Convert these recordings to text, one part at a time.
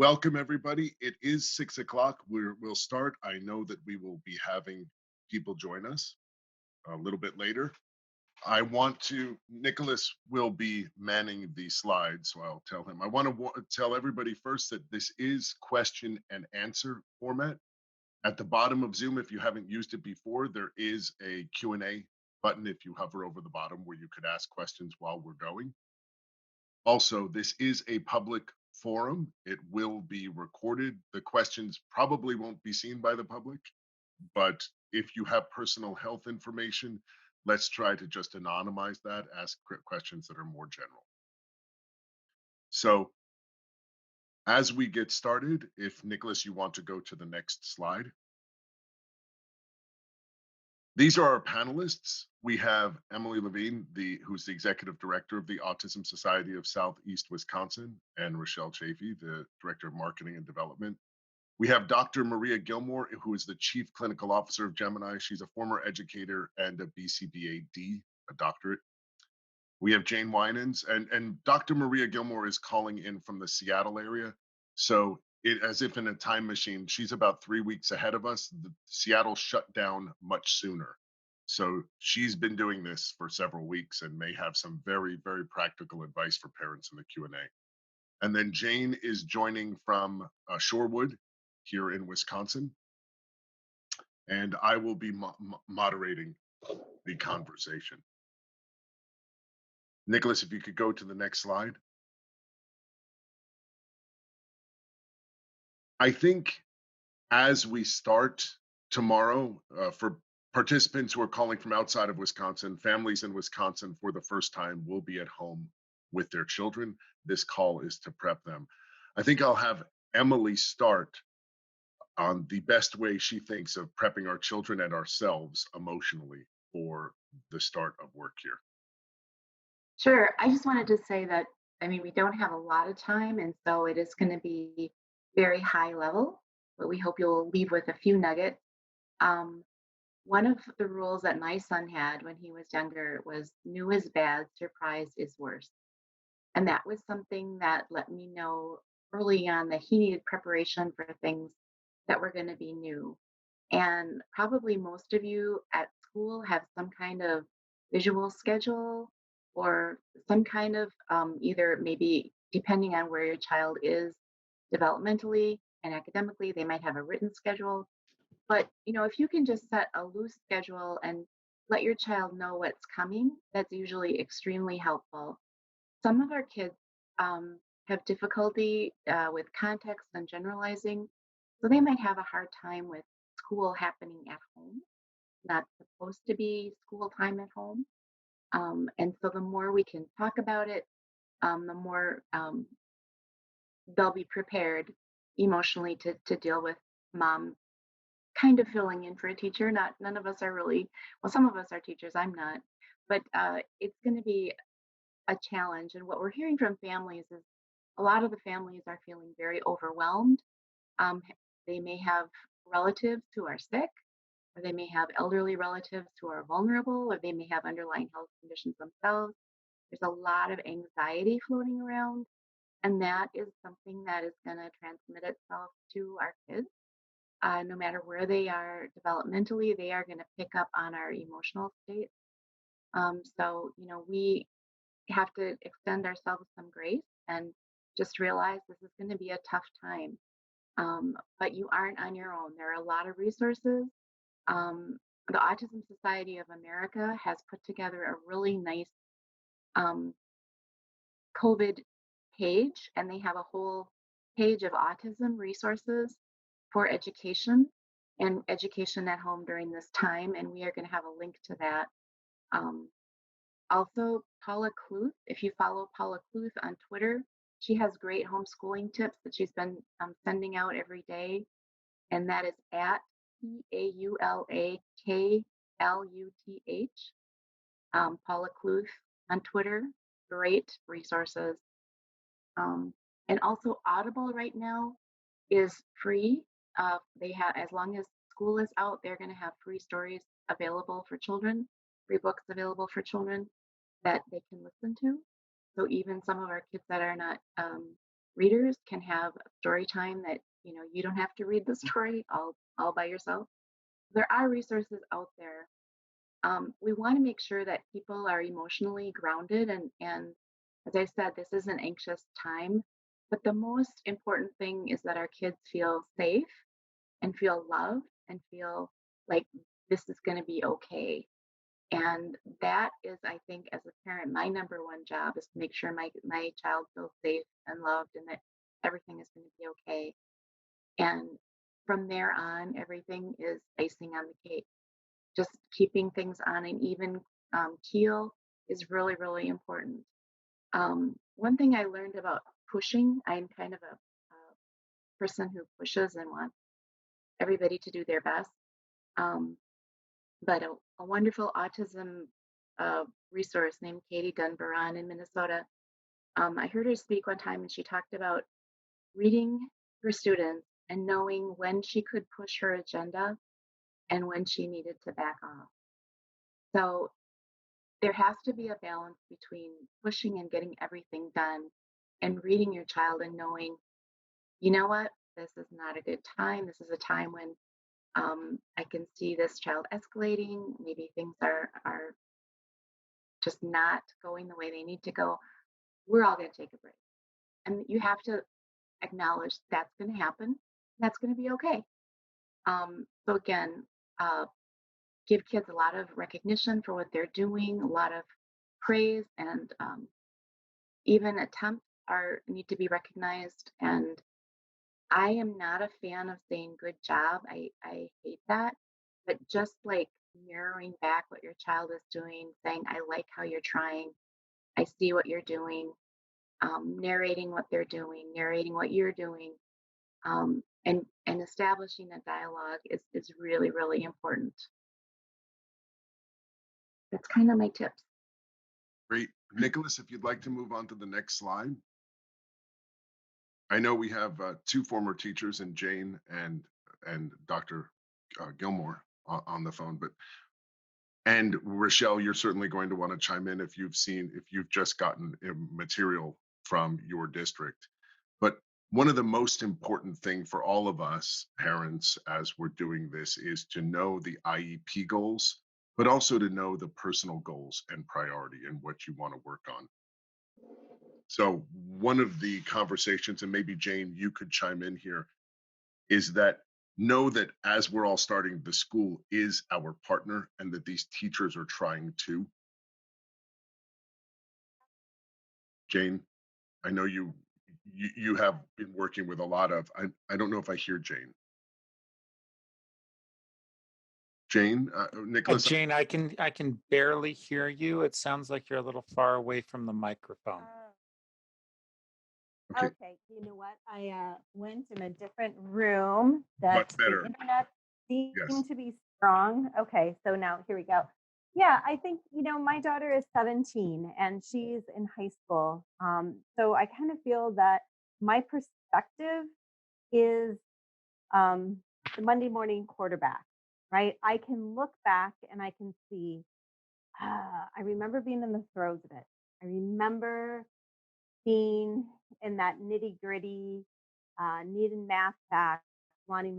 Welcome, everybody. It is 6 o'clock. We'll start. I know that we will be having people join us a little bit later. Nicholas will be manning the slides, so I'll tell him. I want to tell everybody first that this is question and answer format. At the bottom of Zoom, if you haven't used it before, there is a Q&A button if you hover over the bottom where you could ask questions while we're going. Also, this is a public forum. It will be recorded. The questions probably won't be seen by the public, but if you have personal health information, let's try to just anonymize that, ask questions that are more general. So as we get started, if Nicholas, you want to go to the next slide. These are our panelists. We have Emily Levine, who's the executive director of the Autism Society of Southeast Wisconsin, and Rechelle Chaffee, the director of marketing and development. We have Dr. Maria Gilmour, who is the chief clinical officer of Gemiini. She's a former educator and a BCBA-D, a doctorate. We have Jane Winans, and Dr. Maria Gilmour is calling in from the Seattle area. So as if in a time machine, she's about 3 weeks ahead of us. Seattle shut down much sooner. So she's been doing this for several weeks and may have some very, very practical advice for parents in the Q&A. And then Jane is joining from Shorewood here in Wisconsin. And I will be moderating the conversation. Nicholas, if you could go to the next slide. I think as we start tomorrow, for participants who are calling from outside of Wisconsin, families in Wisconsin for the first time will be at home with their children. This call is to prep them. I think I'll have Emily start on the best way she thinks of prepping our children and ourselves emotionally for the start of work here. Sure. I just wanted to say that, we don't have a lot of time, and so it is going to be very high level, but we hope you'll leave with a few nuggets. Um, One of the rules that my son had when he was younger was new is bad, surprise is worse. And that was something that let me know early on that he needed preparation for things that were going to be new. And probably most of you at school have some kind of visual schedule or some kind of either maybe depending on where your child is developmentally and academically, they might have a written schedule. But if you can just set a loose schedule and let your child know what's coming, that's usually extremely helpful. Some of our kids have difficulty with context and generalizing, so they might have a hard time with school happening at home, not supposed to be school time at home. And so the more we can talk about it, the more they'll be prepared emotionally to deal with mom kind of filling in for a teacher. None of us are really, well, some of us are teachers, I'm not, but it's going to be a challenge. And what we're hearing from families is a lot of the families are feeling very overwhelmed. Um, they may have relatives who are sick, or they may have elderly relatives who are vulnerable, or they may have underlying health conditions themselves. There's a lot of anxiety floating around, and that is something that is going to transmit itself to our kids. No matter where they are developmentally, they are going to pick up on our emotional state. So, we have to extend ourselves some grace and just realize this is going to be a tough time. But you aren't on your own. There are a lot of resources. Um, the Autism Society of America has put together a really nice um, COVID page, and they have a whole page of autism resources for education and education at home during this time. And we are going to have a link to that. Um, Also, Paula Kluth, if you follow Paula Kluth on Twitter, she has great homeschooling tips that she's been sending out every day. And that is at PaulaKluth, Paula Kluth on Twitter. Great resources. And also, Audible right now is free. They have, as long as school is out, they're going to have free stories available for children, free books available for children that they can listen to. So even some of our kids that are not readers can have a story time that, you don't have to read the story all by yourself. There are resources out there. We want to make sure that people are emotionally grounded, and as I said, this is an anxious time. But the most important thing is that our kids feel safe and feel loved and feel like this is going to be okay. And that is, I think, as a parent, my number one job is to make sure my child feels safe and loved and that everything is going to be okay. And from there on, everything is icing on the cake. Just keeping things on an even keel is really, really important. One thing I learned about pushing, I'm kind of a person who pushes and wants everybody to do their best. Um, but a wonderful autism resource named Katie Dunbaron in Minnesota. I heard her speak one time and she talked about reading her students and knowing when she could push her agenda and when she needed to back off. So there has to be a balance between pushing and getting everything done and reading your child and knowing, you know what, this is not a good time. This is a time when I can see this child escalating. Maybe things are just not going the way they need to go. We're all going to take a break. And you have to acknowledge that's going to happen. That's going to be okay. So again, uh, give kids a lot of recognition for what they're doing, a lot of praise, and even attempts are need to be recognized. And I am not a fan of saying good job. I hate that. But just like mirroring back what your child is doing, saying, I like how you're trying, I see what you're doing, narrating what they're doing, narrating what you're doing, and establishing a dialogue is really, really important. That's kind of my tips. Great. Nicholas, if you'd like to move on to the next slide. I know we have two former teachers, and Jane and Dr. Gilmour on the phone, but and Rechelle, you're certainly going to want to chime in if you've just gotten material from your district. But one of the most important thing for all of us parents as we're doing this is to know the IEP goals, but also to know the personal goals and priority and what you want to work on. So one of the conversations, and maybe Jane, you could chime in here, is that know that as we're all starting, the school is our partner and that these teachers are trying to. Jane, I know you have been working with a lot of, I don't know if I hear Jane. Jane, Nicholas, Jane, I can barely hear you. It sounds like you're a little far away from the microphone. okay, Okay, you know what? I went in a different room that much the better. internet Yes. seemed to be strong. Okay, so now here we go. Yeah, I think, my daughter is 17 and she's in high school. So I kind of feel that my perspective is the Monday morning quarterback, right? I can look back and I can see, I remember being in the throes of it. I remember being in that nitty gritty, needing math facts, wanting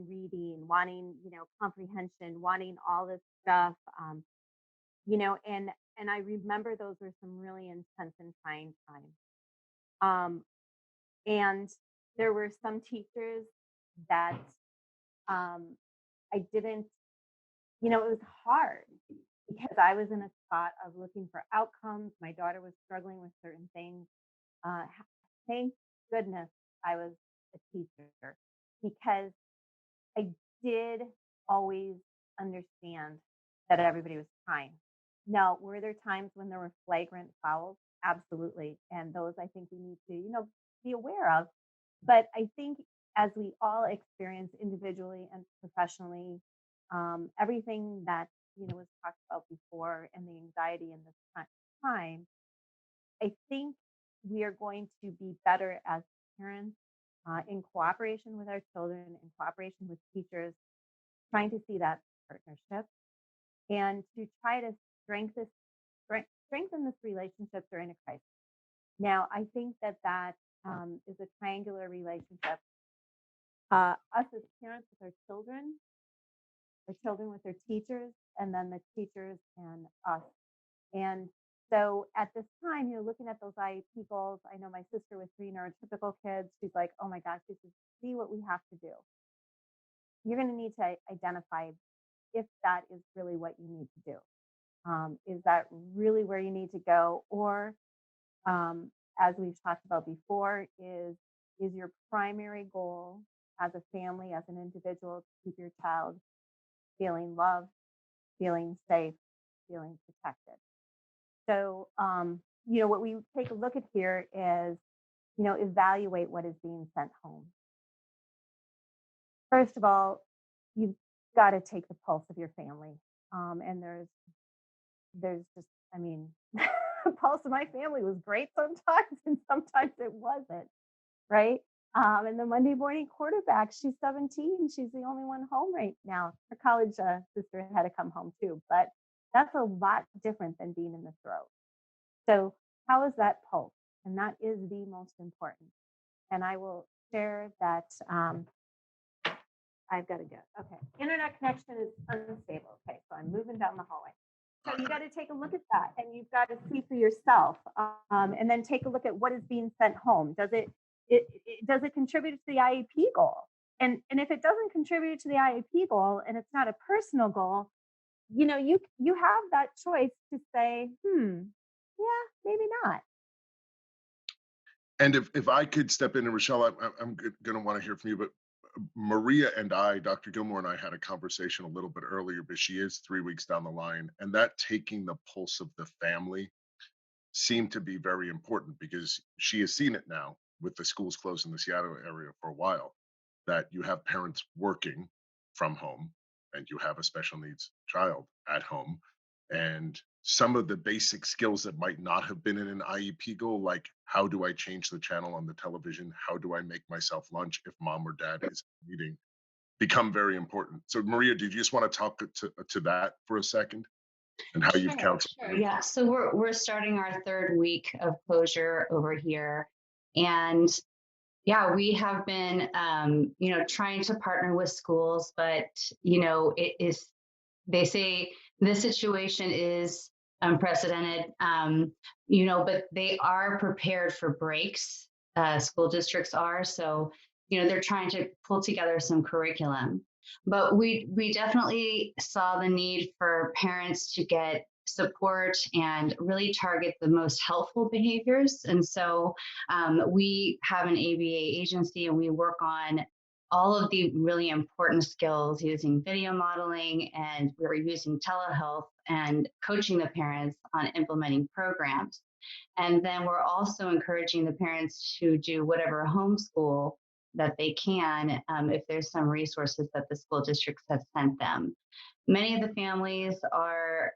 reading, wanting, comprehension, wanting all this stuff, and I remember those were some really intense and trying times. Um, and there were some teachers that um, I didn't, it was hard because I was in a spot of looking for outcomes. My daughter was struggling with certain things. Uh, Thank goodness I was a teacher because I did always understand that everybody was trying. Now, were there times when there were flagrant fouls? Absolutely. And those I think we need to, be aware of. But I think as we all experience individually and professionally, everything that, was talked about before and the anxiety in this time, I think we are going to be better as parents in cooperation with our children, in cooperation with teachers, trying to see that partnership and to try to strengthen this relationship during a crisis. Now, I think that is a triangular relationship. Us as parents with our children with their teachers, and then the teachers and us. And so at this time, you're looking at those IEP goals. I know my sister with 3 neurotypical kids, she's like, oh my gosh, this is see what we have to do. You're going to need to identify if that is really what you need to do. Is that really where you need to go? Or as we've talked about before, is your primary goal as a family, as an individual, to keep your child feeling loved, feeling safe, feeling protected? So, what we take a look at here is, evaluate what is being sent home. First of all, you've got to take the pulse of your family. And there's just, the pulse of my family was great sometimes, and sometimes it wasn't, right? And the Monday morning quarterback, she's 17. She's the only one home right now. Her college sister had to come home too, but that's a lot different than being in the throes. So how is that pulse? And that is the most important. And I will share that I've got to go. Okay. Internet connection is unstable. Okay. So I'm moving down the hallway. So you got to take a look at that, and you've got to see for yourself, and then take a look at what is being sent home. Does it contribute to the IEP goal? And if it doesn't contribute to the IEP goal, and it's not a personal goal, you have that choice to say, yeah, maybe not. And if I could step in, and Rechelle, I'm going to want to hear from you, but Maria and I, Dr. Gilmour and I, had a conversation a little bit earlier, but she is 3 weeks down the line, and that taking the pulse of the family seemed to be very important, because she has seen it now with the schools closed in the Seattle area for a while, that you have parents working from home and you have a special needs child at home. And some of the basic skills that might not have been in an IEP goal, like how do I change the channel on the television? How do I make myself lunch if mom or dad is eating? Become very important. So Maria, did you just want to talk to that for a second, and how you've counseled? Sure. Yeah. So we're starting our 3rd week of closure over here. And yeah, we have been, trying to partner with schools, but, they say this situation is unprecedented, but they are prepared for breaks. School districts are. So, they're trying to pull together some curriculum. But we definitely saw the need for parents to get support and really target the most helpful behaviors. And so we have an ABA agency, and we work on all of the really important skills using video modeling, and we're using telehealth and coaching the parents on implementing programs. And then we're also encouraging the parents to do whatever homeschool that they can, if there's some resources that the school districts have sent them. Many of the families are,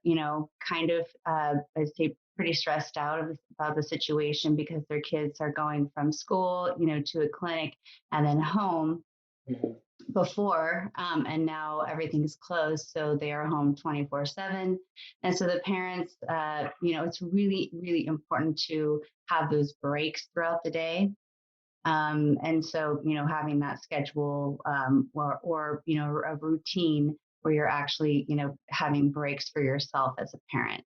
kind of, I'd say, pretty stressed out about the situation, because their kids are going from school, to a clinic and then home before, and now everything's closed, so they are home 24/7. And so the parents, it's really, really important to have those breaks throughout the day. And so, having that schedule, or a routine where you're actually, having breaks for yourself as a parent.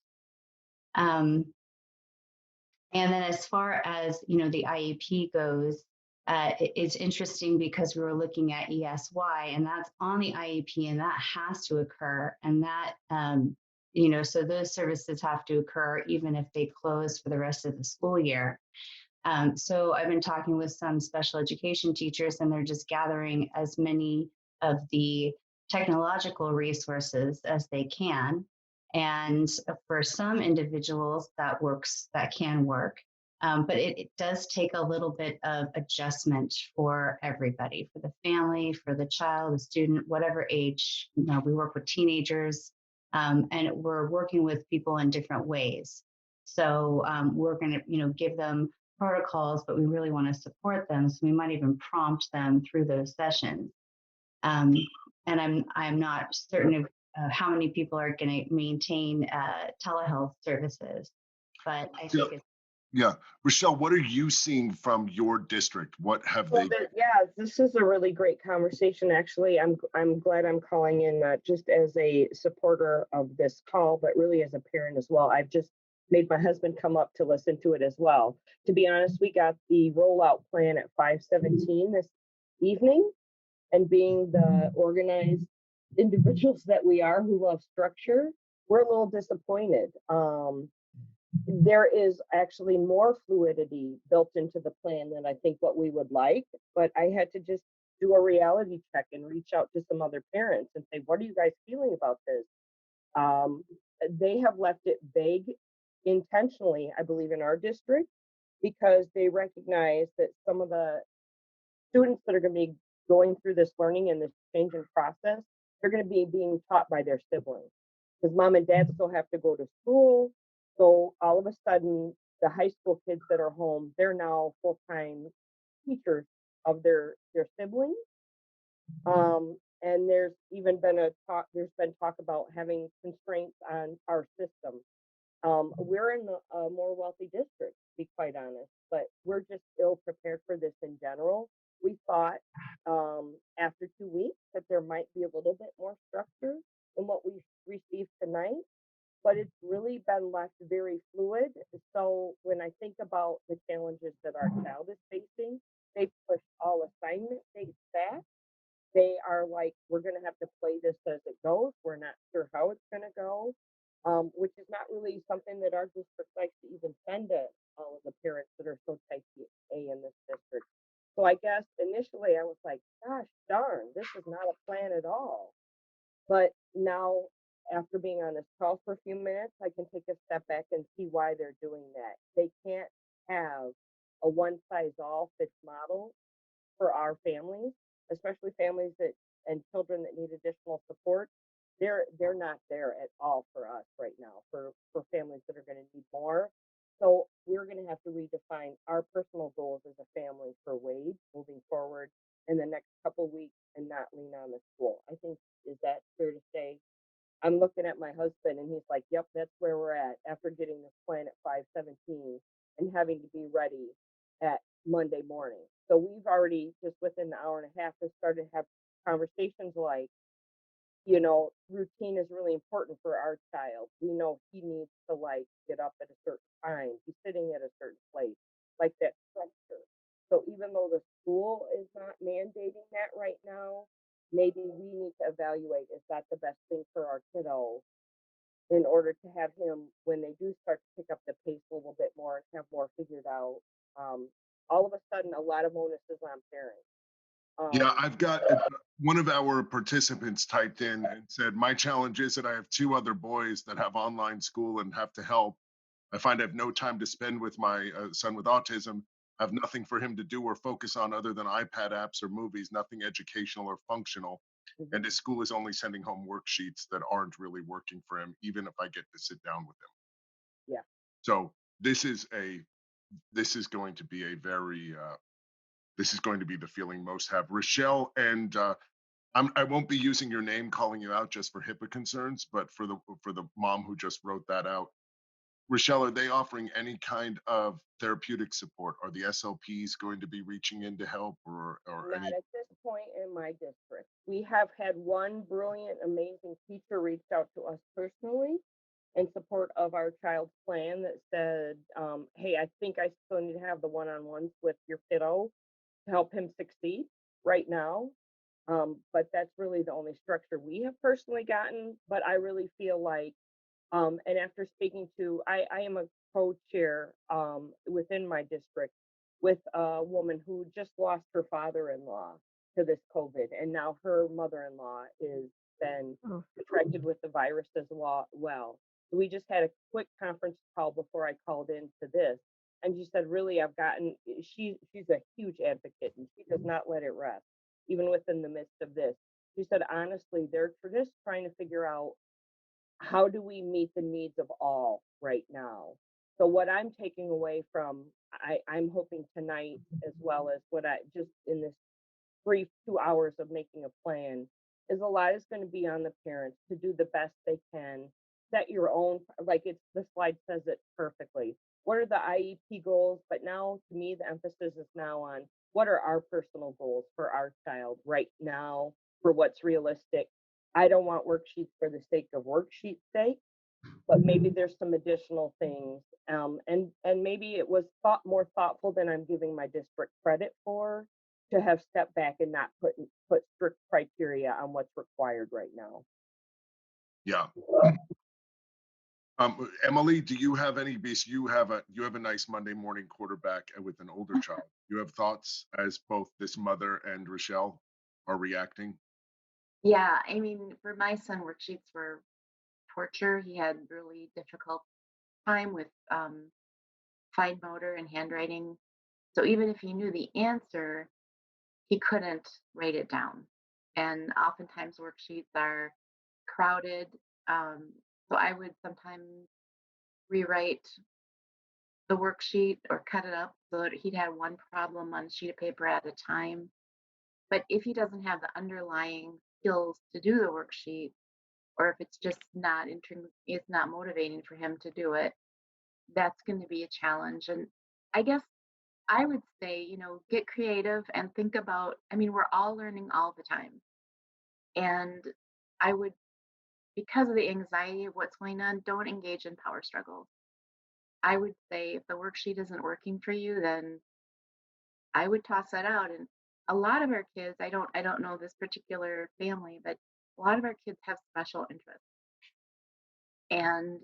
And then as far as, the IEP goes, it's interesting, because we were looking at ESY, and that's on the IEP, and that has to occur. And that, so those services have to occur even if they close for the rest of the school year. So I've been talking with some special education teachers, and they're just gathering as many of the technological resources as they can. And for some individuals, that can work. But it does take a little bit of adjustment for everybody, for the family, for the child, the student, whatever age. We work with teenagers, and we're working with people in different ways. So we're going to, give them protocols, but we really want to support them. So we might even prompt them through those sessions. And I'm not certain of how many people are going to maintain telehealth services, but I think it's Yeah. Rechelle, what are you seeing from your district? What have Well, they? yeah, this is a really great conversation. Actually, I'm glad I'm calling in, not just as a supporter of this call, but really as a parent as well. I've just made my husband come up to listen to it as well. To be honest, we got the rollout plan at 5:17 this evening, and being the organized individuals that we are who love structure, we're a little disappointed. There is actually more fluidity built into the plan than I think what we would like, but I had to just do a reality check and reach out to some other parents and say, what are you guys feeling about this? Um, they have left it vague intentionally, I believe, in our district, because they recognize that some of the students that are going to be going through this learning and this changing process, they're going to be being taught by their siblings, because mom and dad still have to go to school. So all of a sudden, the high school kids that are home, they're now full-time teachers of their siblings. And there's been talk about having constraints on our system. We're in a more wealthy district, to be quite honest, but we're just ill prepared for this in general. We thought after 2 weeks that there might be a little bit more structure than what we received tonight, but it's really been left very fluid. So when I think about the challenges that our child is facing, they pushed all assignment dates back. They are like, we're going to have to play this as it goes. We're not sure how it's going to go, which is not really something that our district likes to even send to all of the parents that are so type A in this district. So I guess initially I was like, gosh darn, this is not a plan at all. But now, after being on this call for a few minutes, I can take a step back and see why they're doing that. They can't have a one size all fits model for our families, especially families that and children that need additional support. They're not there at all for us right now, for families that are going to need more. So we're going to have to redefine our personal goals as a family for Wade moving forward in the next couple weeks, and not lean on the school. I think, is that fair to say? I'm looking at my husband and he's like, yep, that's where we're at after getting this plan at 5:17 and having to be ready at Monday morning. So we've already, just within the hour and a half, has started to have conversations like, routine is really important for our child. We know he needs to like get up at a certain time, be sitting at a certain place, like that structure. So even though the school is not mandating that right now, maybe we need to evaluate, is that the best thing for our kiddo in order to have him, when they do start to pick up the pace a little bit more and have more figured out. All of a sudden, a lot of onus is on parents. Yeah, Um, I've got one of our participants typed in and said, my challenge is that I have two other boys that have online school and have to help. I find I have no time to spend with my son with autism. I have nothing for him to do or focus on other than iPad apps or movies, nothing educational or functional. And mhm, his school is only sending home worksheets that aren't really working for him, even if I get to sit down with him. yeah. So this is going to be a very this is going to be the feeling most have. Rechelle, and I won't be using your name, calling you out just for HIPAA concerns, but for the mom who just wrote that out. Rechelle, are they offering any kind of therapeutic support? Are the SLPs going to be reaching in to help, or Not any? at this point in my district. We have had one brilliant, amazing teacher reach out to us personally in support of our child's plan that said, hey, I think I still need to have the one-on-ones with your kiddo to help him succeed right now. But that's really the only structure we have personally gotten. But I really feel like, and after speaking to, I am a co-chair within my district with a woman who just lost her father-in-law to this COVID, and now her mother-in-law is been Oh. contracted with the virus as well. So we just had a quick conference call before I called into this, and she said, really, I've gotten. She's a huge advocate, and she does not let it rest, even within the midst of this. She said, honestly, they're just trying to figure out how do we meet the needs of all right now. So what I'm taking away from, I'm hoping tonight, as well as what I just in this brief 2 hours of making a plan, is a lot is going to be on the parents to do the best they can. Set your own, like it's the slide says it perfectly. what are the IEP goals? But now, to me, the emphasis is now on what are our personal goals for our child right now, for what's realistic. I don't want worksheets for the sake of worksheet's sake, but maybe there's some additional things. And maybe it was more thoughtful than I'm giving my district credit for, to have stepped back and not put strict criteria on what's required right now. Yeah. Emily, do you have any base? You have a nice Monday morning quarterback with an older child. You have thoughts as both this mother and Rechelle are reacting? Yeah, I mean, for my son, worksheets were torture. He had really difficult time with fine motor and handwriting. So even if he knew the answer, he couldn't write it down. And oftentimes worksheets are crowded. So I would sometimes rewrite the worksheet or cut it up so that he'd have one problem on a sheet of paper at a time. But if he doesn't have the underlying skills to do the worksheet, or if it's just not it's not motivating for him to do it, that's going to be a challenge. And I guess I would say, get creative and think about, I mean, we're all learning all the time. And I would, because of the anxiety of what's going on, don't engage in power struggles. I would say if the worksheet isn't working for you, then I would toss that out. And a lot of our kids, I don't know this particular family, but a lot of our kids have special interests. And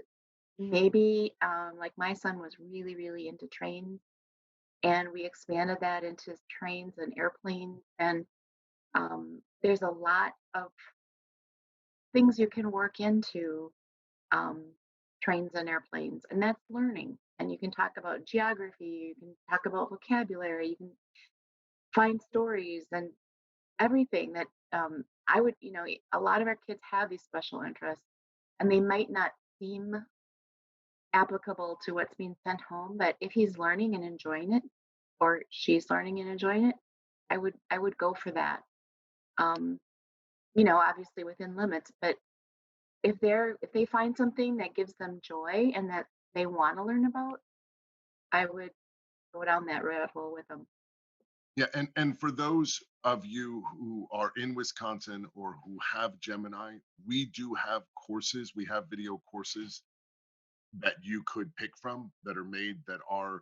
maybe like my son was really, really into trains, and we expanded that into trains and airplanes. And there's a lot of things you can work into um, trains and airplanes, and that's learning. And you can talk about geography, you can talk about vocabulary, you can find stories and everything that I would, a lot of our kids have these special interests, and they might not seem applicable to what's being sent home, but if he's learning and enjoying it, or she's learning and enjoying it, I would go for that. Um, obviously within limits, but if they find something that gives them joy and that they want to learn about, I would go down that rabbit hole with them. Yeah, and for those of you who are in Wisconsin or who have Gemini, we do have courses. We have video courses that you could pick from that are made that are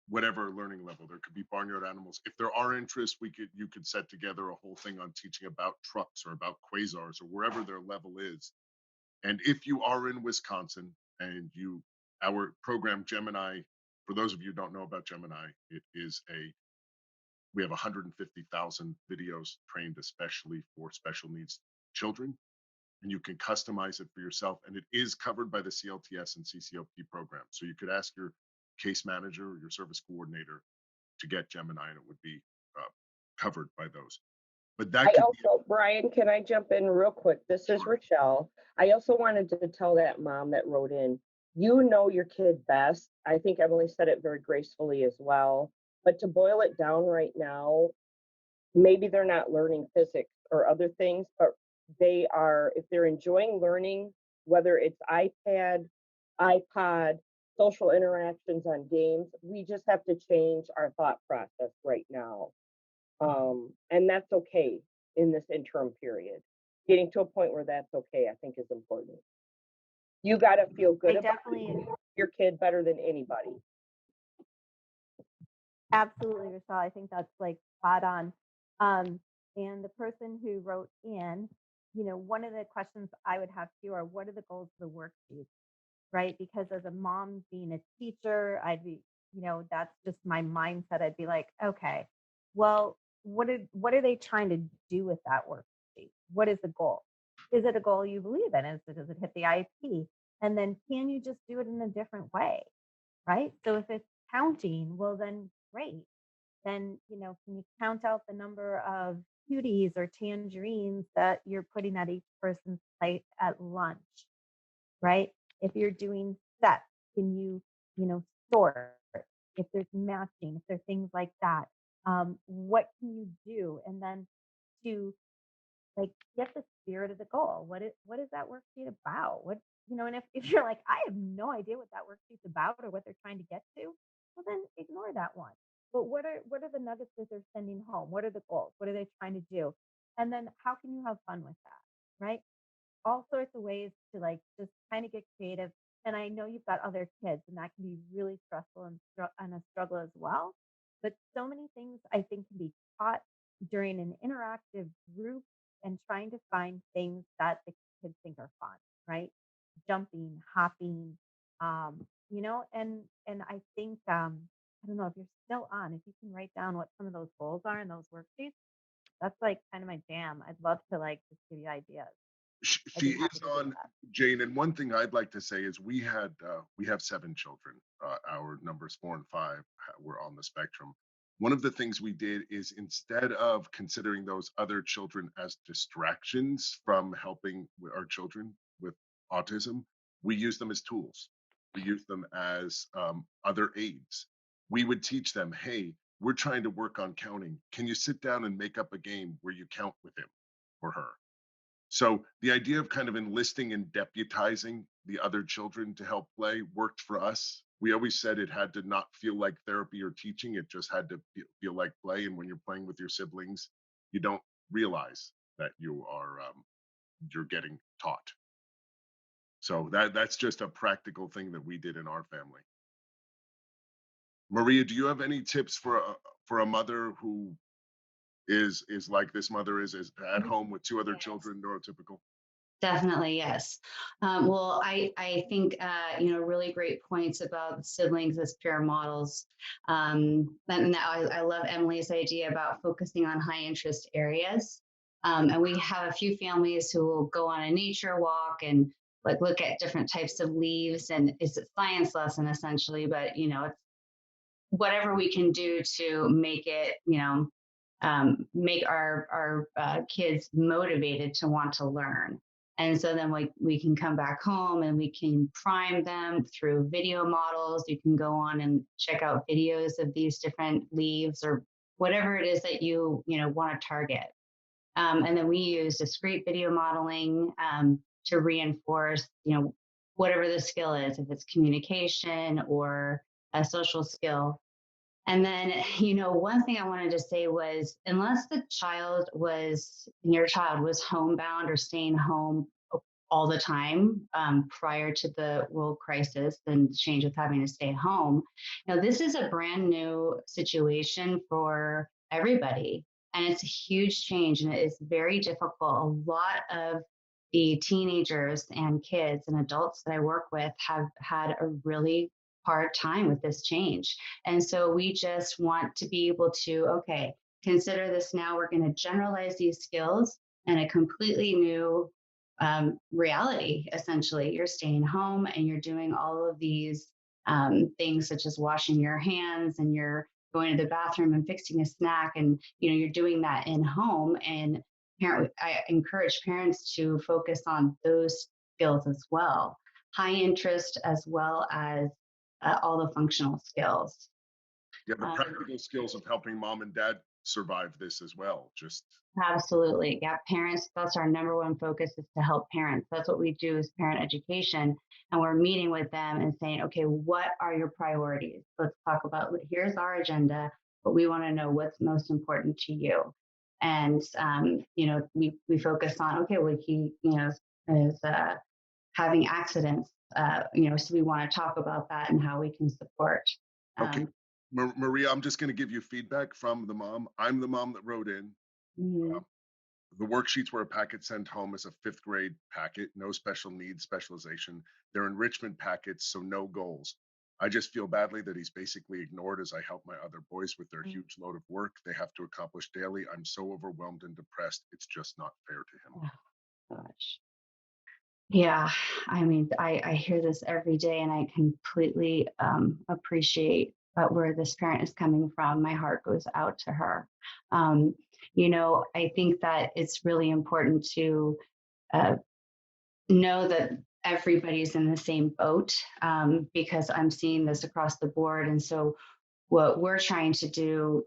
whatever learning level. There could be barnyard animals. If there are interests, you could set together a whole thing on teaching about trucks or about quasars or wherever their level is. And if you are in Wisconsin and our program Gemini, for those of you who don't know about Gemini, we have 150,000 videos trained especially for special needs children, and you can customize it for yourself. And it is covered by the CLTS and CCOP program. So you could ask your case manager or your service coordinator to get Gemini, and it would be covered by those. But that I could also, Brian, can I jump in real quick? This is Sure. Rechelle. I also wanted to tell that mom that wrote in, you know your kid best. I think Emily said it very gracefully as well. But to boil it down right now, maybe they're not learning physics or other things, but they are, if they're enjoying learning, whether it's iPad, iPod, social interactions on games, we just have to change our thought process right now. And that's okay in this interim period. Getting to a point where that's okay, I think, is important. You got to feel good I about definitely, your kid better than anybody. absolutely, Rechelle. I think that's like spot on. And the person who wrote in, one of the questions I would have too are, what are the goals of the worksheet? Right? Because as a mom being a teacher, I'd be, that's just my mindset. I'd be like, okay, well, what are they trying to do with that worksheet? What is the goal? Is it a goal you believe in? Does it hit the IEP? And then can you just do it in a different way? Right? So if it's counting, well then great. Then, can you count out the number of cuties or tangerines that you're putting at each person's plate at lunch? Right? If you're doing sets, can you, sort? If there's matching, if there's things like that, what can you do? And then to like get the spirit of the goal. What is that worksheet about? you know, and if you're like, I have no idea what that worksheet's about or what they're trying to get to, well, then ignore that one. But what are the nuggets that they're sending home? What are the goals? What are they trying to do? And then how can you have fun with that, right? All sorts of ways to like just kind of get creative. And I know you've got other kids, and that can be really stressful and a struggle as well. But so many things I think can be taught during an interactive group and trying to find things that the kids think are fun, right? Jumping, hopping, you know, and I think I don't know if you're still on, if you can write down what some of those goals are in those worksheets, that's like kind of my jam. I'd love to like just give you ideas. I'd She be is happy to do on, that. Jane. And one thing I'd like to say is we have 7 children. Our numbers 4 and 5 were on the spectrum. One of the things we did is, instead of considering those other children as distractions from helping our children with autism, we use them as tools. We use them as other aids. We would teach them, hey, we're trying to work on counting. Can you sit down and make up a game where you count with him or her? So the idea of kind of enlisting and deputizing the other children to help play worked for us. We always said it had to not feel like therapy or teaching. It just had to feel like play. And when you're playing with your siblings, you don't realize that you're getting taught. So that's just a practical thing that we did in our family. Maria, do you have any tips for a mother who is like this mother is at home with 2 other Yes. children, neurotypical? Definitely, yes. Well, I think, really great points about siblings as peer models. And I love Emily's idea about focusing on high interest areas. And we have a few families who will go on a nature walk and like look at different types of leaves, and it's a science lesson essentially, but it's whatever we can do to make it, make our kids motivated to want to learn. And so then we can come back home and we can prime them through video models. You can go on and check out videos of these different leaves or whatever it is that you want to target. And then we use discrete video modeling to reinforce, whatever the skill is, if it's communication or a social skill. And then, one thing I wanted to say was, unless your child was homebound or staying home all the time prior to the world crisis and change with having to stay home, this is a brand new situation for everybody. And it's a huge change and it is very difficult. A lot of the teenagers and kids and adults that I work with have had a really hard time with this change. And so we just want to be able to, okay, consider this now. We're going to generalize these skills in a completely new reality. Essentially, you're staying home and you're doing all of these things such as washing your hands, and you're going to the bathroom and fixing a snack, and you're doing that in home. And I encourage parents to focus on those skills as well, high interest as well as all the functional skills. Yeah, the practical skills of helping mom and dad survive this as well. Just Absolutely. Yeah, parents, that's our number one focus, is to help parents. That's what we do as parent education. And we're meeting with them and saying, okay, what are your priorities? Let's talk about, here's our agenda, but we want to know what's most important to you. And, we focus on, okay, well, he, is having accidents, so we want to talk about that and how we can support. okay. Maria, I'm just going to give you feedback from the mom. I'm the mom that wrote in. Mhm. The worksheets were a packet sent home as a 5th grade packet, no special needs specialization. They're enrichment packets, so no goals. I just feel badly that he's basically ignored as I help my other boys with their huge load of work they have to accomplish daily. I'm so overwhelmed and depressed. It's just not fair to him. Oh, gosh. Yeah, I mean, I hear this every day, and I completely appreciate where this parent is coming from. My heart goes out to her. I think that it's really important to uh, know that everybody's in the same boat, because I'm seeing this across the board. And so what we're trying to do,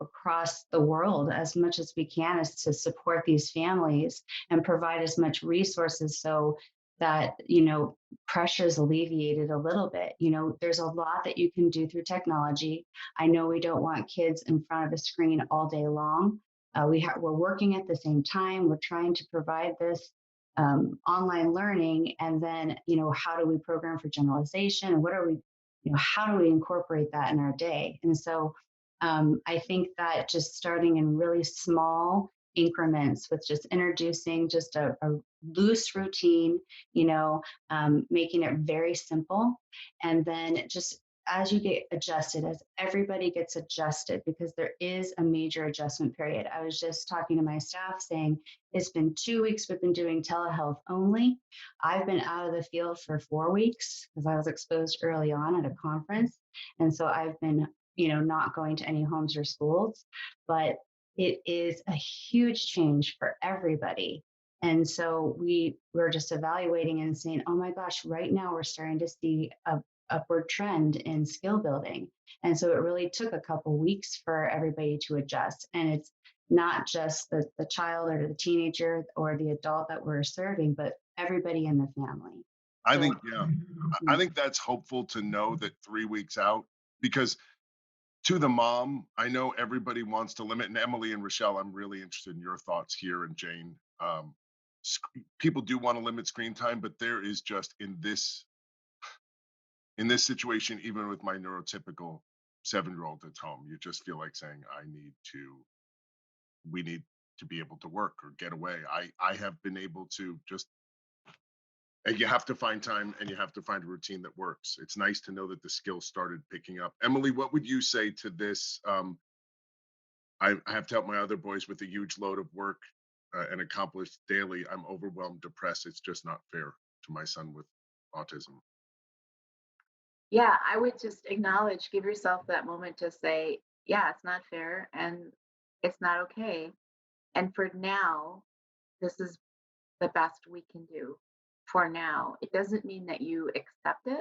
across the world as much as we can, is to support these families and provide as much resources so that, pressure's alleviated a little bit. There's a lot that you can do through technology. I know we don't want kids in front of a screen all day long. We're working at the same time. We're trying to provide this online learning, and then, how do we program for generalization, and what are we, how do we incorporate that in our day? And so I think that just starting in really small increments with just introducing just a loose routine, making it very simple. And then just as you get adjusted, as everybody gets adjusted, because there is a major adjustment period. I was just talking to my staff saying, it's been 2 weeks we've been doing telehealth only. I've been out of the field for 4 weeks because I was exposed early on at a conference. And so I've been, not going to any homes or schools, but it is a huge change for everybody. And so we're just evaluating and saying, oh my gosh, right now we're starting to see a upward trend in skill building. And so it really took a couple weeks for everybody to adjust. And it's not just the child or the teenager or the adult that we're serving, but everybody in the family. I think, yeah, I think that's hopeful to know that 3 weeks out, because to the mom, I know everybody wants to limit, and Emily and Rechelle, I'm really interested in your thoughts here, and Jane. People do want to limit screen time, but there is just in this situation, even with my neurotypical 7-year-old at home, you just feel like saying, we need to be able to work or get away. I have been able to just, and you have to find time and you have to find a routine that works. It's nice to know that the skills started picking up. Emily, what would you say to this? I have to help my other boys with a huge load of work and accomplish daily. I'm overwhelmed, depressed. It's just not fair to my son with autism. Yeah, I would just acknowledge, give yourself that moment to say, yeah, it's not fair and it's not okay. And for now, this is the best we can do for now. It doesn't mean that you accept it.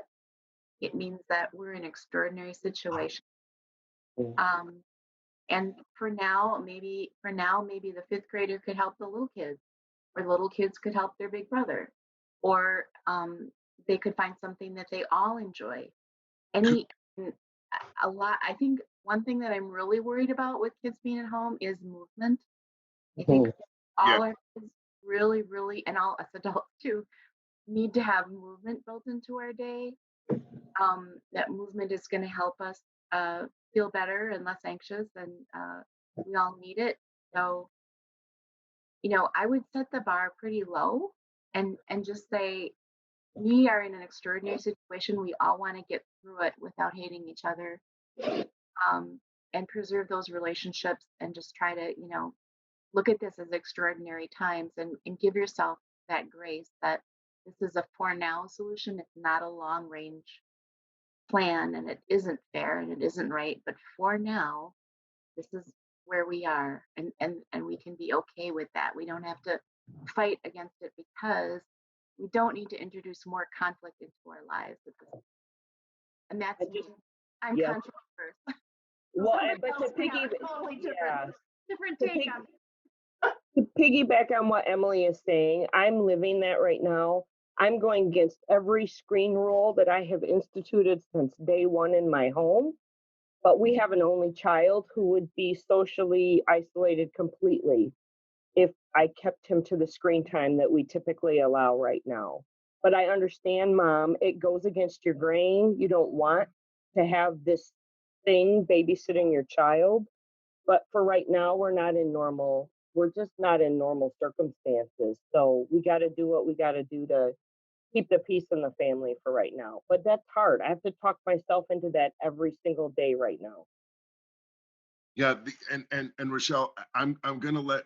It means that we're in an extraordinary situation. Um, and maybe the fifth grader could help the little kids, or the little kids could help their big brother, or they could find something that they all enjoy. Any a lot. I think one thing that I'm really worried about with kids being at home is movement. I think Yeah, all our kids really, really, and all us adults too, need to have movement built into our day. That movement is going to help us feel better and less anxious, and we all need it. So, I would set the bar pretty low, and just say, we are in an extraordinary situation. We all want to get through it without hating each other, and preserve those relationships, and just try to, look at this as extraordinary times, and give yourself that grace that this is a for now solution. It's not a long range plan, and it isn't fair and it isn't right. But for now, this is where we are, and we can be okay with that. We don't have to fight against it, because we don't need to introduce more conflict into our lives. And that's me. I'm Yeah. conflict first. Well, Somebody but to else may have piggy, a totally yeah, different to take pig, on it. to piggyback on what Emily is saying, I'm living that right now. I'm going against every screen rule that I have instituted since day one in my home. But we have an only child who would be socially isolated completely if I kept him to the screen time that we typically allow right now. But I understand, Mom, it goes against your grain. You don't want to have this thing babysitting your child. But for right now, we're just not in normal circumstances. So we got to do what we got to do to keep the peace in the family for right now. But that's hard. I have to talk myself into that every single day right now. yeah. And Rechelle, I'm going to let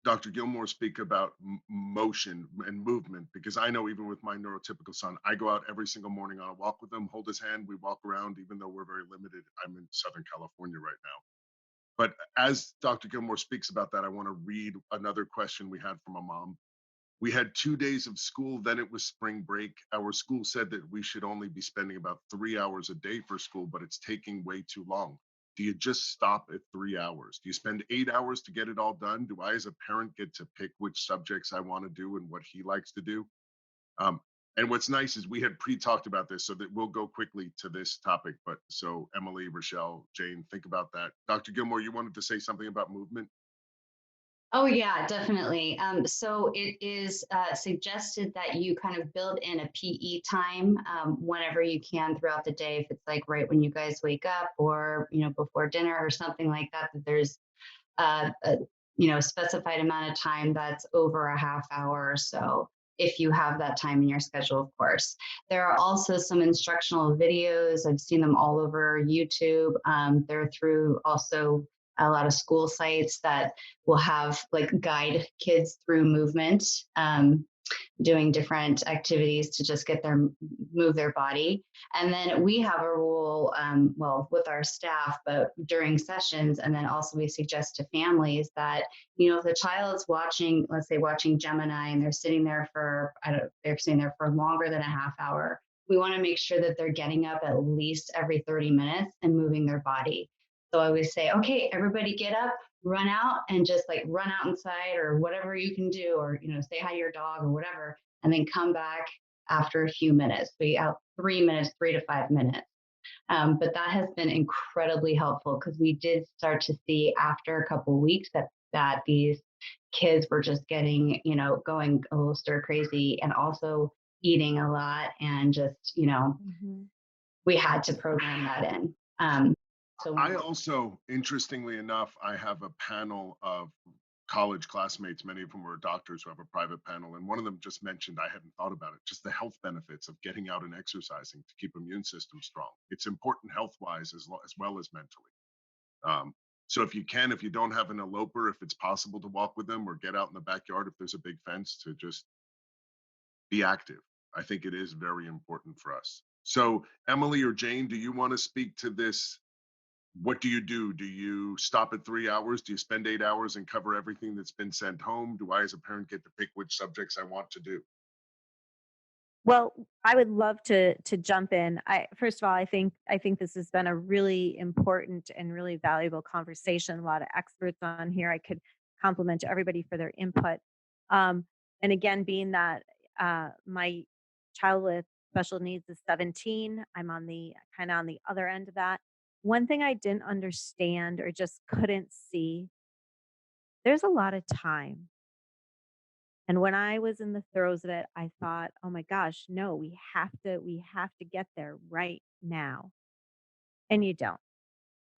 Dr. Gilmour speak about motion and movement, because I know even with my neurotypical son, I go out every single morning on a walk with him, hold his hand, we walk around, even though we're very limited. I'm in Southern California right now. But as Dr. Gilmour speaks about that, I want to read another question we had from a mom. We had 2 days of school, then it was spring break. Our school said that we should only be spending about 3 hours a day for school, but it's taking way too long. Do you just stop at 3 hours? Do you spend 8 hours to get it all done? Do I, as a parent, get to pick which subjects I want to do and what he likes to do? And what's nice is we had pre-talked about this so that we'll go quickly to this topic. But so Emily, Rechelle, Jane, think about that. Dr. Gilmour, you wanted to say something about movement? Oh, yeah, definitely. So it is suggested that you kind of build in a PE time whenever you can throughout the day. If it's like right when you guys wake up or, before dinner or something like that, that there's a, specified amount of time that's over a half hour or so. If you have that time in your schedule, of course. There are also some instructional videos. I've seen them all over YouTube. They're through also a lot of school sites that will have like guide kids through movement, doing different activities to just get them move their body. And then we have a rule, well, with our staff, but during sessions, and then also we suggest to families that, if the child's watching, let's say watching Gemiini, and they're sitting there for, they're sitting there for longer than a half hour, we want to make sure that they're getting up at least every 30 minutes and moving their body. So I always say, okay, everybody get up, run out, and just like run out inside or whatever you can do, or, say hi to your dog or whatever, and then come back after a few minutes. Be out 3 minutes, 3 to 5 minutes. But that has been incredibly helpful because we did start to see after a couple of weeks that these kids were just getting, going a little stir crazy and also eating a lot, and just, we had to program that in. So I also, interestingly enough, I have a panel of college classmates, many of whom are doctors who have a private panel. And one of them just mentioned, I hadn't thought about it, just the health benefits of getting out and exercising to keep immune system strong. It's important health-wise as well as mentally. So if you don't have an eloper, if it's possible to walk with them or get out in the backyard, if there's a big fence, to just be active. I think it is very important for us. So Emily or Jane, do you want to speak to this? What do you do? Do you stop at 3 hours? Do you spend 8 hours and cover everything that's been sent home? Do I, as a parent, get to pick which subjects I want to do? Well, I would love to jump in. First of all, I think this has been a really important and really valuable conversation. A lot of experts on here. I could compliment everybody for their input. And again, being that my child with special needs is 17, I'm on the kind of on the other end of that. One thing I didn't understand or just couldn't see, there's a lot of time. And when I was in the throes of it, I thought, "Oh my gosh, no, we have to get there right now." And you don't.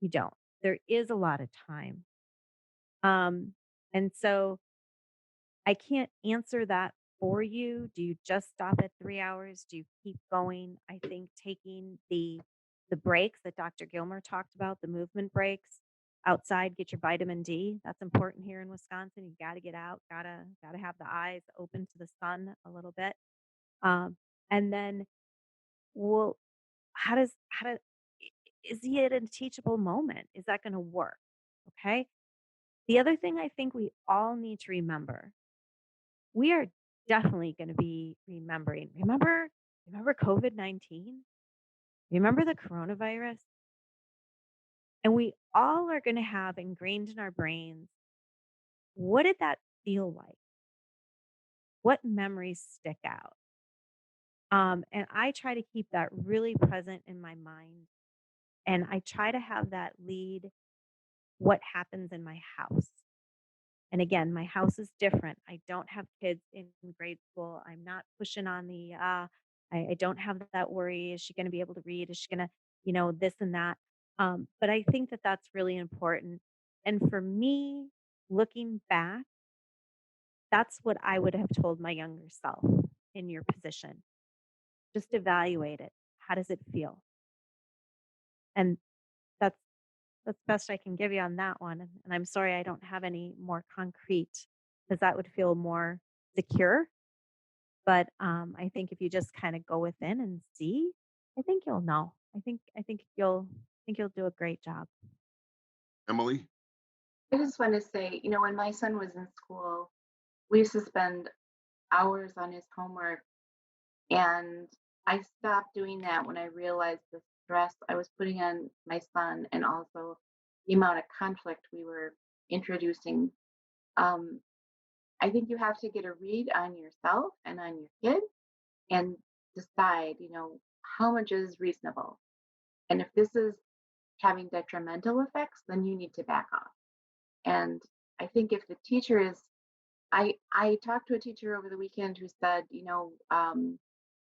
You don't. There is a lot of time. And so I can't answer that for you. Do you just stop at 3 hours? Do you keep going? I think taking the breaks that Dr. Gilmour talked about, the movement breaks outside, get your vitamin D. That's important here in Wisconsin. You got to get out, got to have the eyes open to the sun a little bit. Um, and then, well, how does is he at a teachable moment? Is that going to work? Okay. The other thing I think we all need to remember, we are definitely going to be remembering. Remember COVID-19? Remember the coronavirus? And we all are going to have ingrained in our brains, what did that feel like? What memories stick out? And I try to keep that really present in my mind. And I try to have that lead what happens in my house. And again, my house is different. I don't have kids in grade school. I'm not pushing on I don't have that worry. Is she going to be able to read? Is she going to, this and that? But I think that that's really important. And for me, looking back, that's what I would have told my younger self in your position. Just evaluate it. How does it feel? And that's that's best I can give you on that one. And I'm sorry I don't have any more concrete because that would feel more secure. But I think if you just kind of go within and see, I think you'll know. I think you'll do a great job. Emily? I just want to say, when my son was in school, we used to spend hours on his homework, and I stopped doing that when I realized the stress I was putting on my son and also the amount of conflict we were introducing. Um, I think you have to get a read on yourself and on your kid and decide, how much is reasonable. And if this is having detrimental effects, then you need to back off. And I think if the teacher is, I talked to a teacher over the weekend who said,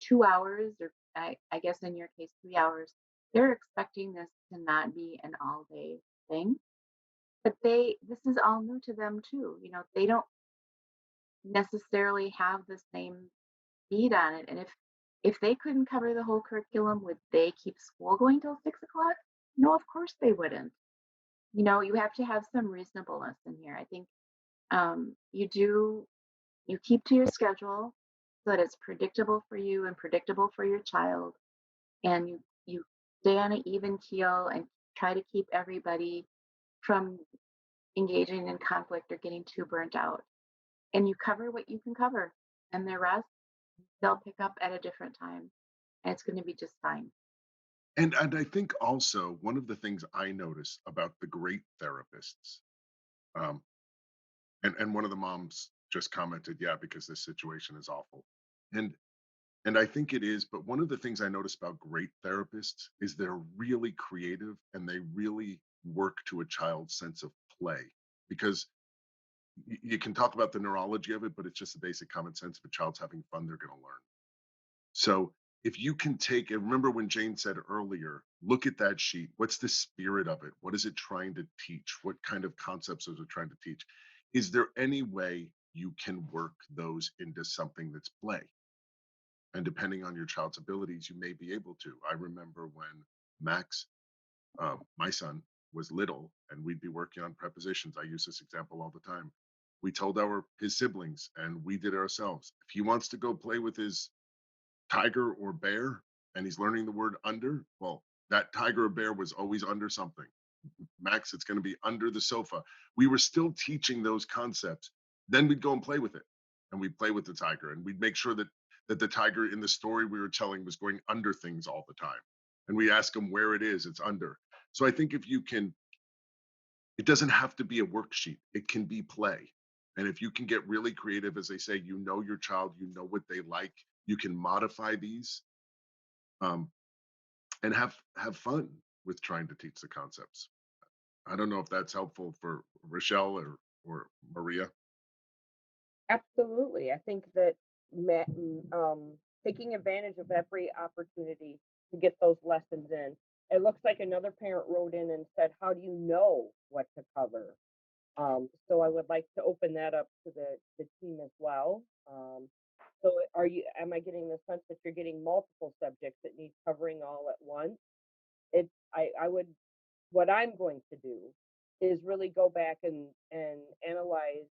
2 hours, or I guess in your case, 3 hours, they're expecting this to not be an all day thing. But this is all new to them too. They don't necessarily have the same beat on it. And if they couldn't cover the whole curriculum, would they keep school going till 6 o'clock? No, of course they wouldn't. You have to have some reasonableness in here. I think you keep to your schedule so that it's predictable for you and predictable for your child, and you stay on an even keel and try to keep everybody from engaging in conflict or getting too burnt out. And you cover what you can cover, and the rest they'll pick up at a different time, and it's going to be just fine. And I think also one of the things I notice about the great therapists, um, and one of the moms just commented, yeah, because this situation is awful. And I think it is, but one of the things I notice about great therapists is they're really creative and they really work to a child's sense of play. Because you can talk about the neurology of it, but it's just the basic common sense. If a child's having fun, they're going to learn. So if you can take and remember when Jane said earlier, look at that sheet. What's the spirit of it? What is it trying to teach? What kind of concepts is it trying to teach? Is there any way you can work those into something that's play? And depending on your child's abilities, you may be able to. I remember when Max, my son, was little and we'd be working on prepositions. I use this example all the time. We told his siblings, and we did it ourselves. If he wants to go play with his tiger or bear and he's learning the word under, well, that tiger or bear was always under something. Max, it's going to be under the sofa. We were still teaching those concepts. Then we'd go and play with it, and we'd play with the tiger, and we'd make sure that the tiger in the story we were telling was going under things all the time. And we ask him where it is, it's under. So I think if you can, it doesn't have to be a worksheet. It can be play. And if you can get really creative, as they say, your child, what they like, you can modify these, and have fun with trying to teach the concepts. I don't know if that's helpful for Rechelle or Maria. Absolutely. I think that taking advantage of every opportunity to get those lessons in. It looks like another parent wrote in and said, how do you know what to cover? So I would like to open that up to the team as well. So am I getting the sense that you're getting multiple subjects that need covering all at once? What I'm going to do is really go back and analyze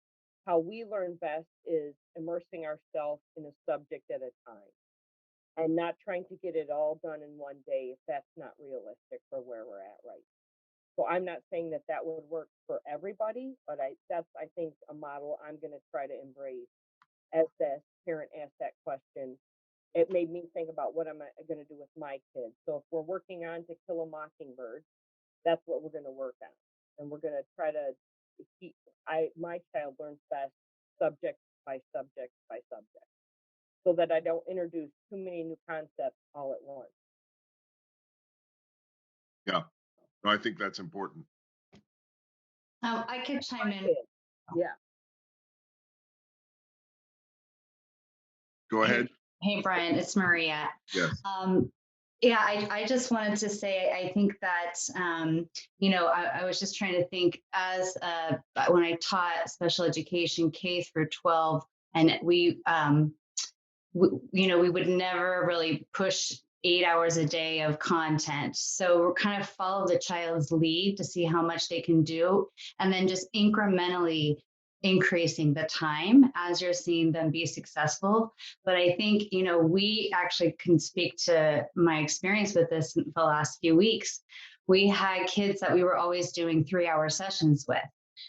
how we learn best is immersing ourselves in a subject at a time and not trying to get it all done in one day if that's not realistic for where we're at right now. So I'm not saying that would work for everybody, but that's I think a model I'm going to try to embrace as the parent asked that question. It made me think about what am I going to do with my kids. So if we're working on To Kill a Mockingbird, that's what we're going to work on, and we're going to try to keep. My child learns best subject by subject by subject, so that I don't introduce too many new concepts all at once. Yeah, no, I think that's important. I could chime in. Yeah. Go ahead. Hey, Brian, it's Maria. Yes. Yeah, I just wanted to say, I think that, I was just trying to think when I taught special education K through 12, and we would never really push 8 hours a day of content. So we're kind of follow the child's lead to see how much they can do, and then just incrementally increasing the time as you're seeing them be successful. But I think, we actually can speak to my experience with this in the last few weeks. We had kids that we were always doing 3-hour sessions with.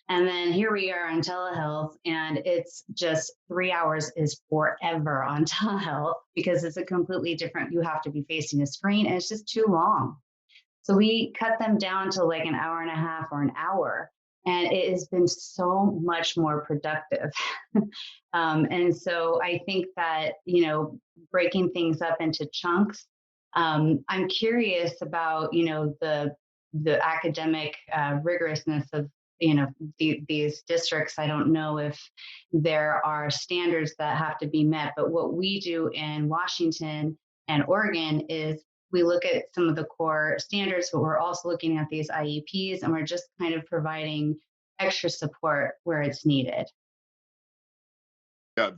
And then here we are on telehealth, and it's just 3 hours is forever on telehealth because it's a completely different, you have to be facing a screen, and it's just too long. So we cut them down to like an hour and a half or an hour. and it has been so much more productive. And so I think that, breaking things up into chunks, I'm curious about, the academic rigorousness of, these districts. I don't know if there are standards that have to be met, but what we do in Washington and Oregon is we look at some of the core standards, but we're also looking at these IEPs, and we're just kind of providing extra support where it's needed. Yeah,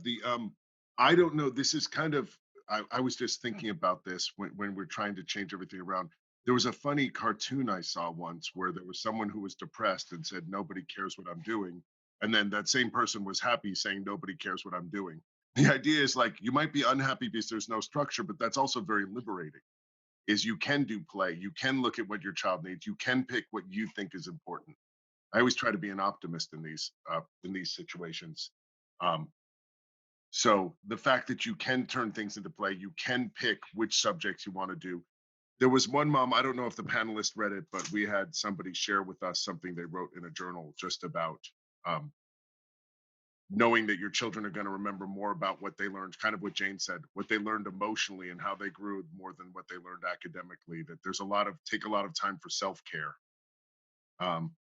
I don't know. This is kind of I was just thinking about this when we're trying to change everything around. There was a funny cartoon I saw once where there was someone who was depressed and said, "Nobody cares what I'm doing." And then that same person was happy saying, "Nobody cares what I'm doing." The idea is like you might be unhappy because there's no structure, but that's also very liberating. Is you can do play, you can look at what your child needs, you can pick what you think is important. I always try to be an optimist in these situations. Um, so the fact that you can turn things into play, you can pick which subjects you want to do. There was one mom, I don't know if the panelists read it, but we had somebody share with us something they wrote in a journal just about um, knowing that your children are going to remember more about what they learned, kind of what Jane said, what they learned emotionally and how they grew more than what they learned academically, that there's take a lot of time for self-care. Um,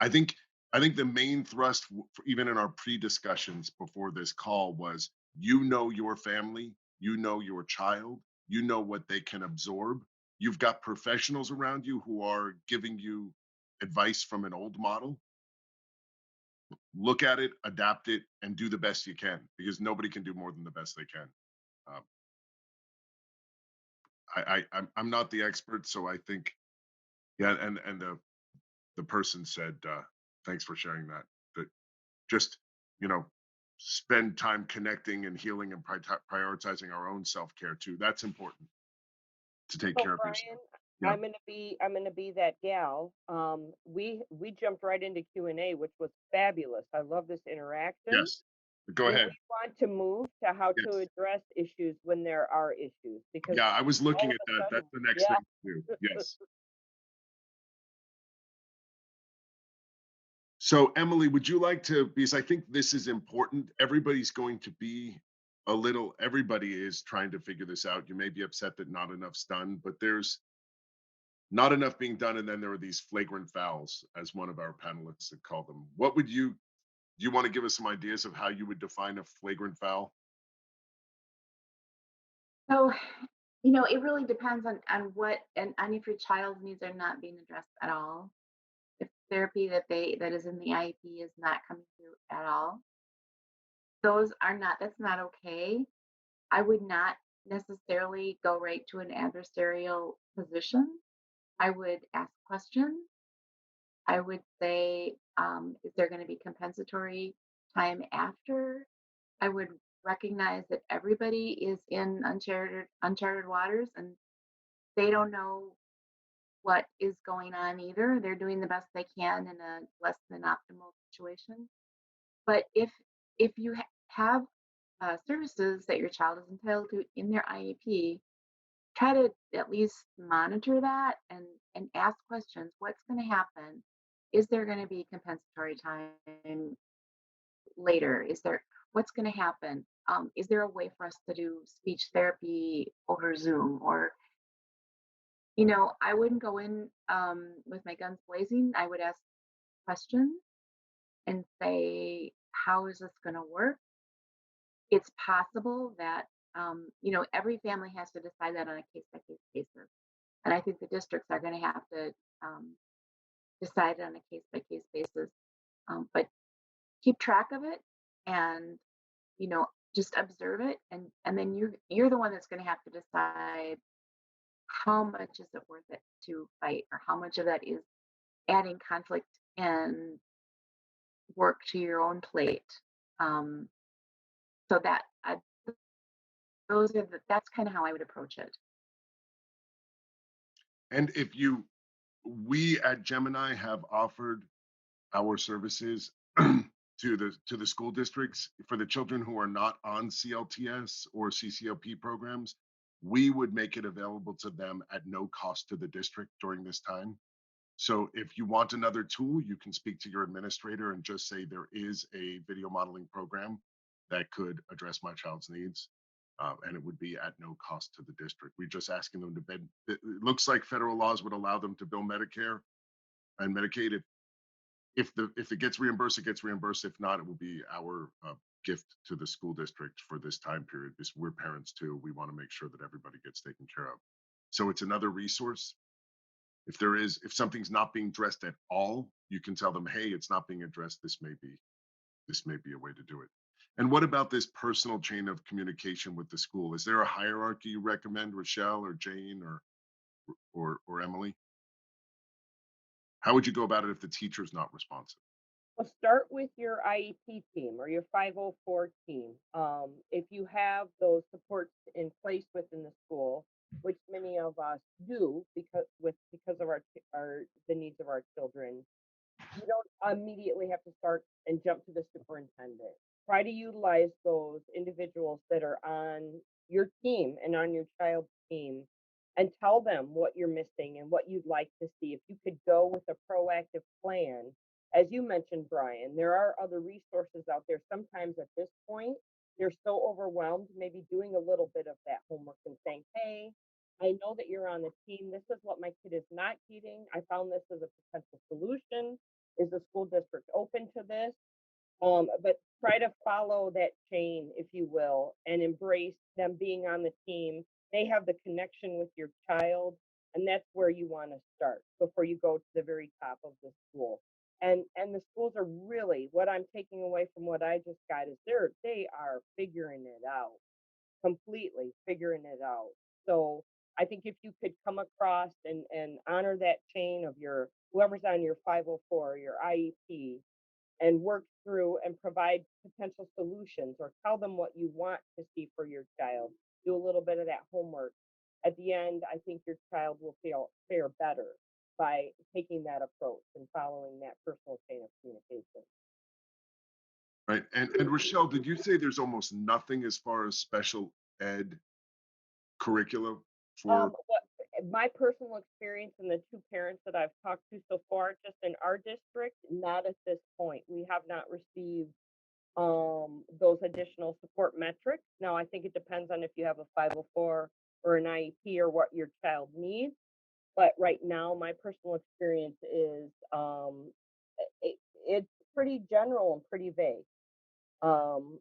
I think I think the main thrust, even in our pre-discussions before this call, was your family, your child, what they can absorb. You've got professionals around you who are giving you advice from an old model. Look at it, adapt it, and do the best you can because nobody can do more than the best they can. Um, I'm not the expert, so I think yeah, and the person said thanks for sharing that. That just you know spend time connecting and healing and prioritizing our own self-care too. That's important to take So care of Brian, yourself. Yeah. I'm gonna be that gal. We jumped right into Q&A, which was fabulous. I love this interaction. Yes. Go Do ahead. we want to move to how to Yes. address issues when there are issues? Because Yeah, I was all looking of at a that. That's sudden, the next yeah. thing to do. Yes. So, Emily, would you like to, because I think this is important. Everybody's going to be everybody is trying to figure this out. You may be upset that not enough's done, but there's not enough being done. And then there are these flagrant fouls, as one of our panelists had called them. Do you want to give us some ideas of how you would define a flagrant foul? So, it really depends on what and on if your child's needs are not being addressed at all. If therapy that is in the IEP is not coming through at all, that's not okay. I would not necessarily go right to an adversarial position. I would ask questions. I would say, is there going to be compensatory time after? I would recognize that everybody is in uncharted waters and they don't know what is going on either. They're doing the best they can in a less than optimal situation. But if you have services that your child is entitled to in their IEP, try to at least monitor that and ask questions. What's going to happen? Is there going to be compensatory time later? Is there what's going to happen? Is there a way for us to do speech therapy over Zoom? Or, I wouldn't go in with my guns blazing. I would ask questions and say, how is this going to work? It's possible that, every family has to decide that on a case by case basis. And I think the districts are going to have to decide on a case by case basis. But keep track of it and, just observe it. And then you're the one that's going to have to decide how much is it worth it to fight or how much of that is adding conflict and work to your own plate. Um, so that's kind of how I would approach it. And we at Gemini have offered our services to the school districts for the children who are not on CLTS or CCOP programs. We would make it available to them at no cost to the district during this time. So if you want another tool, you can speak to your administrator and just say there is a video modeling program that could address my child's needs. And it would be at no cost to the district. We're just asking them to bid. It looks like federal laws would allow them to bill Medicare and Medicaid. If it gets reimbursed, it gets reimbursed. If not, it will be our gift to the school district for this time period. Because we're parents too. We want to make sure that everybody gets taken care of. So it's another resource. If something's not being addressed at all, you can tell them, hey, it's not being addressed. This may be a way to do it. And what about this personal chain of communication with the school? Is there a hierarchy you recommend, Rechelle or Jane or Emily? How would you go about it if the teacher's not responsive? Well, start with your IEP team or your 504 team. If you have those supports in place within the school, which many of us do because of our the needs of our children, you don't immediately have to start and jump to the superintendent. Try to utilize those individuals that are on your team and on your child's team and tell them what you're missing and what you'd like to see. If you could go with a proactive plan, as you mentioned, Brian, there are other resources out there. Sometimes at this point, they're so overwhelmed, maybe doing a little bit of that homework and saying, hey, I know that you're on the team. This is what my kid is not getting. I found this as a potential solution. Is the school district open to this? But try to follow that chain, if you will, and embrace them being on the team. They have the connection with your child, and that's where you want to start before you go to the very top of the school. And the schools are really, what I'm taking away from what I just got is they are figuring it out, completely figuring it out. So I think if you could come across and honor that chain of your whoever's on your 504, your IEP, and work through and provide potential solutions or tell them what you want to see for your child. Do a little bit of that homework. At the end, I think your child will fare better by taking that approach and following that personal chain of communication. Right. And Rechelle, did you say there's almost nothing as far as special ed curriculum for? What my personal experience and the two parents that I've talked to so far, just in our district, not at this point. We have not received those additional support metrics. Now, I think it depends on if you have a 504 or an IEP or what your child needs. But right now, my personal experience is it's pretty general and pretty vague. Um,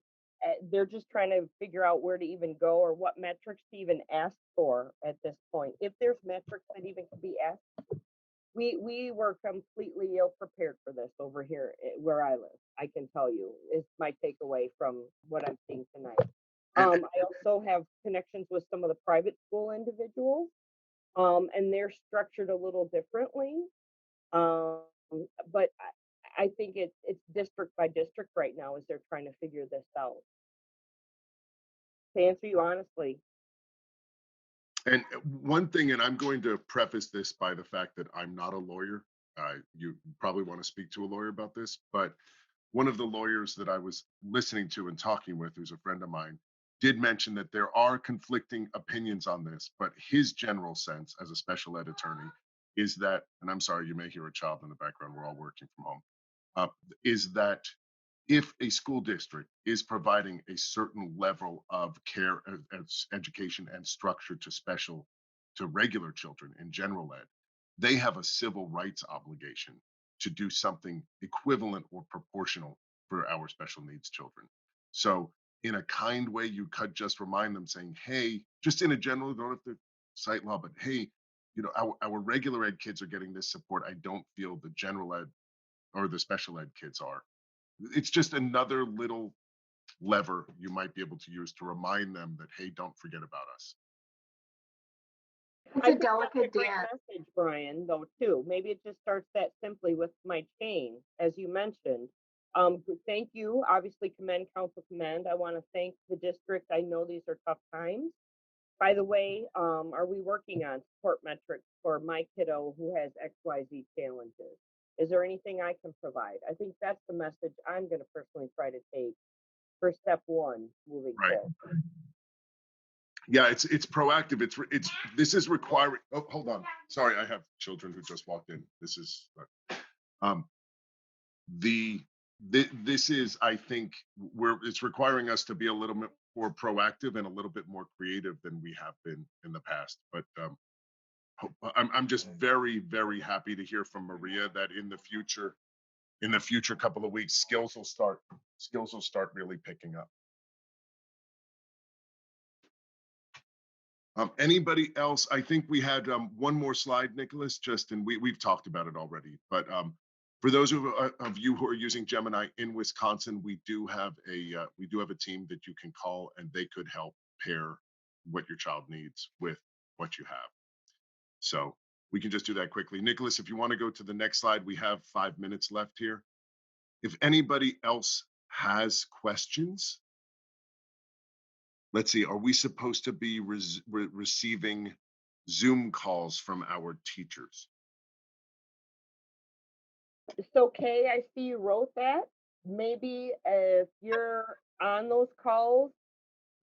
they're just trying to figure out where to even go or what metrics to even ask for at this point. If there's metrics that even can be asked, we were completely ill prepared for this over here where I live. I can tell you is my takeaway from what I'm seeing tonight. And, I also have connections with some of the private school individuals, and they're structured a little differently. Um, but I think it's district by district right now as they're trying to figure this out. To answer you honestly, and one thing, and I'm going to preface this by the fact that I'm not a lawyer. You probably want to speak to a lawyer about this, but one of the lawyers that I was listening to and talking with, who's a friend of mine, did mention that there are conflicting opinions on this, but his general sense as a special ed attorney is that, and I'm sorry, you may hear a child in the background, we're all working from home, is that if a school district is providing a certain level of care, education, and structure to regular children in general ed, they have a civil rights obligation to do something equivalent or proportional for our special needs children. So, in a kind way, you could just remind them, saying, "Hey, just in a general, don't have to cite law, but hey, our regular ed kids are getting this support. I don't feel the general ed or the special ed kids are." It's just another little lever you might be able to use to remind them that, hey, don't forget about us. It's I a think that's a delicate great dance. message, Brian, though, too. Maybe it just starts that simply with my chain, as you mentioned. Thank you. Obviously, commend, council commend. I want to thank the district. I know these are tough times. By the way, are we working on support metrics for my kiddo who has XYZ challenges? Is there anything I can provide? I think that's the message I'm going to personally try to take for step one moving Right. forward. Yeah, it's proactive. This is requiring. Oh, hold on. Sorry, I have children who just walked in. This is um this is, I think, where it's requiring us to be a little bit more proactive and a little bit more creative than we have been in the past. But I'm just very, very happy to hear from Maria that in the future couple of weeks, skills will start really picking up. Anybody else? I think we had one more slide, Nicholas, and we've talked about it already, but for those of you who are using Gemini in Wisconsin, we do have a team that you can call, and they could help pair what your child needs with what you have. So we can just do that quickly. Nicholas, if you want to go to the next slide, we have 5 minutes left here. If anybody else has questions, let's see, are we supposed to be receiving Zoom calls from our teachers? So Kay, I see you wrote that. Maybe if you're on those calls,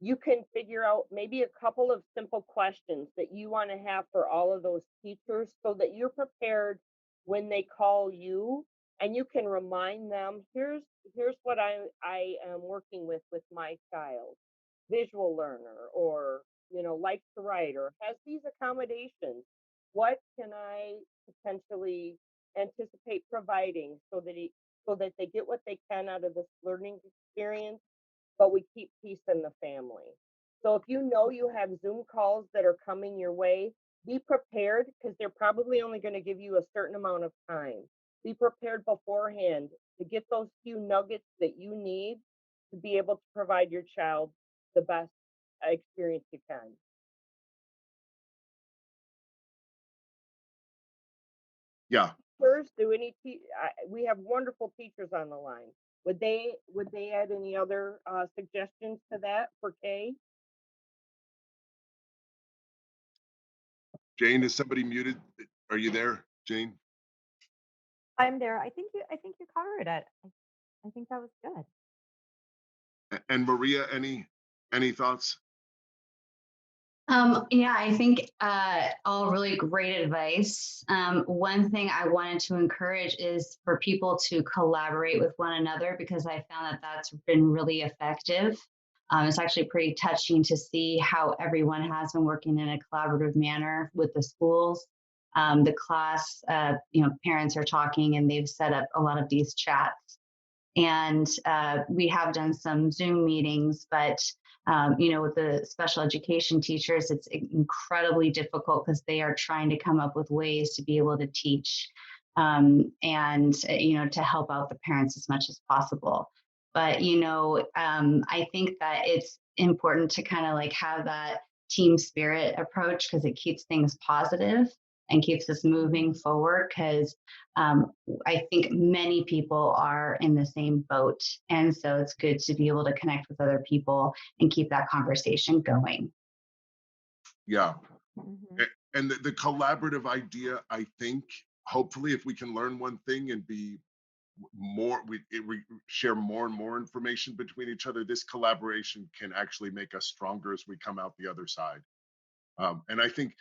you can figure out maybe a couple of simple questions that you want to have for all of those teachers so that you're prepared when they call you, and you can remind them, here's what I am working with my child, visual learner, or likes to write or has these accommodations. What can I potentially anticipate providing so that they get what they can out of this learning experience, but we keep peace in the family. So if you know you have Zoom calls that are coming your way, be prepared, because they're probably only going to give you a certain amount of time. Be prepared beforehand to get those few nuggets that you need to be able to provide your child the best experience you can. Yeah. First, we have wonderful teachers on the line. Would they add any other suggestions to that for Kay? Jane, is somebody muted? Are you there, Jane? I'm there. I think you covered it. I think that was good. And Maria, any thoughts? Yeah, I think all really great advice. One thing I wanted to encourage is for people to collaborate with one another, because I found that that's been really effective. It's actually pretty touching to see how everyone has been working in a collaborative manner with the schools. The class, parents are talking, and they've set up a lot of these chats. And we have done some Zoom meetings, but with the special education teachers, it's incredibly difficult because they are trying to come up with ways to be able to teach and to help out the parents as much as possible. But I think that it's important to kind of like have that team spirit approach, because it keeps things positive and keeps us moving forward, because I think many people are in the same boat. And so it's good to be able to connect with other people and keep that conversation going. Yeah. Mhm. And the collaborative idea, I think, hopefully, if we can learn one thing and be more, we share more and more information between each other, this collaboration can actually make us stronger as we come out the other side. And I think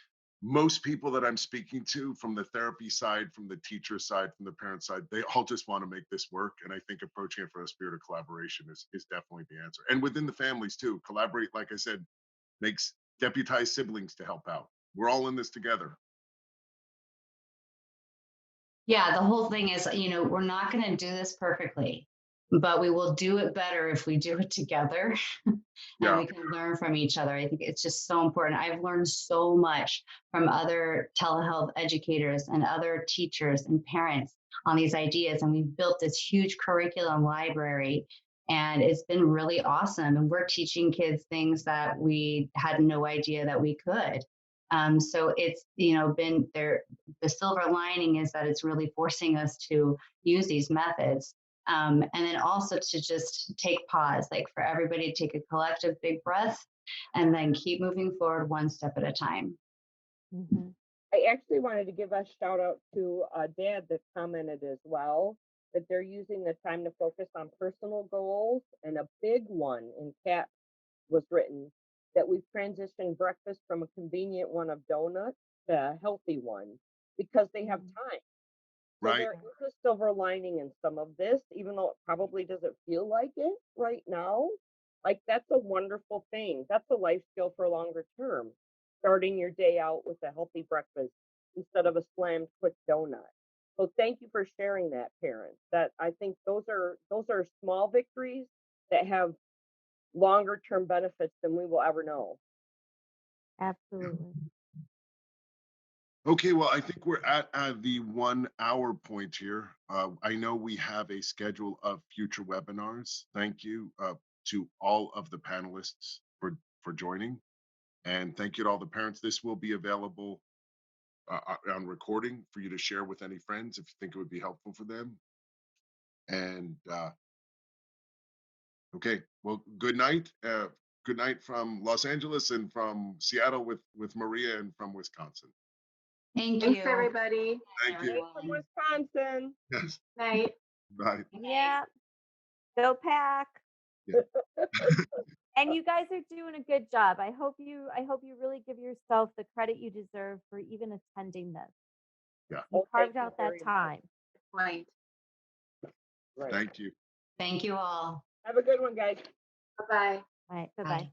most people that I'm speaking to, from the therapy side, from the teacher side, from the parent side, they all just want to make this work. And I think approaching it from a spirit of collaboration is definitely the answer. And within the families too, collaborate, like I said, makes deputized siblings to help out. We're all in this together. Yeah, the whole thing is, we're not going to do this perfectly, but we will do it better if we do it together. And Yeah. we can learn from each other. I think it's just so important. I've learned so much from other telehealth educators and other teachers and parents on these ideas. And we've built this huge curriculum library, and it's been really awesome. And we're teaching kids things that we had no idea that we could. So it's, been there. The silver lining is that it's really forcing us to use these methods. And then also to just take pause, like for everybody to take a collective big breath and then keep moving forward one step at a time. Mhm. I actually wanted to give a shout out to a dad that commented as well, that they're using the time to focus on personal goals, and a big one in caps was written that we've transitioned breakfast from a convenient one of donuts to a healthy one because they have time. So Right. there is a silver lining in some of this, even though it probably doesn't feel like it right now. Like that's a wonderful thing. That's a life skill for longer term. Starting your day out with a healthy breakfast instead of a slammed quick donut. So thank you for sharing that, parents. That I think those are small victories that have longer term benefits than we will ever know. Absolutely. Okay, well, I think we're at the 1 hour point here. I know we have a schedule of future webinars. Thank you to all of the panelists for joining. And thank you to all the parents. This will be available on recording for you to share with any friends if you think it would be helpful for them. And okay, well, good night. Good night from Los Angeles and from Seattle with Maria and from Wisconsin. Thank Thanks, you. everybody. Thank you. From Wisconsin. Yes. Night. Bye. Yeah. Go Pack. Yeah. And you guys are doing a good job. I hope you really give yourself the credit you deserve for even attending this. Yeah. You Oh, carved thank you out that very much. time. Good point. Right. Thank you. Thank you all. Have a good one, guys. Bye-bye. All right. Bye-bye. Bye.